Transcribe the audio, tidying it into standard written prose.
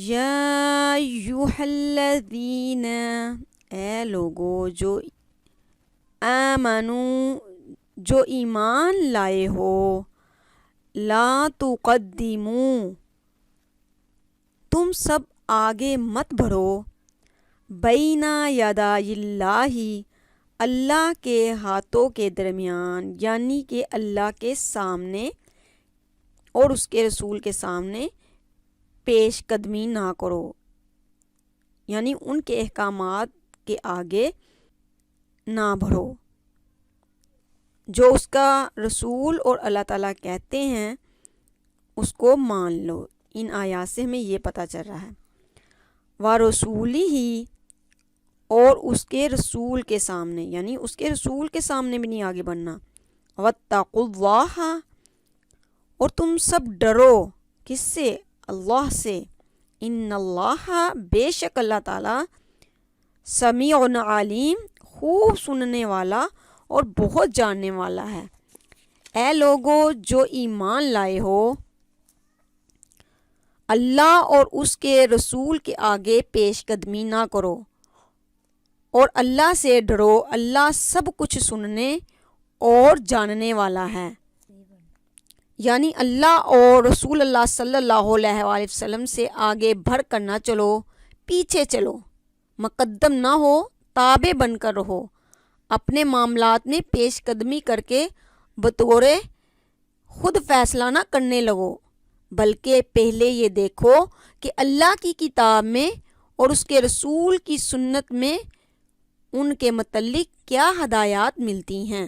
یا ایھا الذین، اے لوگو جو آمنو، جو ایمان لائے ہو، لا تقدموا، تم سب آگے مت بڑھو، بین یدی اللہ، اللہ کے ہاتھوں کے درمیان، یعنی کہ اللہ کے سامنے اور اس کے رسول کے سامنے پیش قدمی نہ کرو، یعنی ان کے احکامات کے آگے نہ بڑھو، جو اس کا رسول اور اللہ تعالیٰ کہتے ہیں اس کو مان لو۔ ان آیات سے ہمیں یہ پتہ چل رہا ہے وَرَسُولِهِ، اور اس کے رسول کے سامنے، یعنی اس کے رسول کے سامنے بھی نہیں آگے بڑھنا۔ وَاتَّقُوا اللَّهَ، اور تم سب ڈرو، کس سے؟ اللہ سے۔ ان اللہ، بے شک اللہ تعالیٰ، سمیع علیم، خوب سننے والا اور بہت جاننے والا ہے۔ اے لوگو جو ایمان لائے ہو، اللہ اور اس کے رسول کے آگے پیش قدمی نہ کرو، اور اللہ سے ڈرو، اللہ سب کچھ سننے اور جاننے والا ہے۔ یعنی اللہ اور رسول اللہ صلی اللہ علیہ وآلہ وسلم سے آگے بڑھ کر نہ چلو، پیچھے چلو، مقدم نہ ہو، تابع بن کر رہو، اپنے معاملات میں پیش قدمی کر کے بطور خود فیصلہ نہ کرنے لگو، بلکہ پہلے یہ دیکھو کہ اللہ کی کتاب میں اور اس کے رسول کی سنت میں ان کے متعلق کیا ہدایات ملتی ہیں۔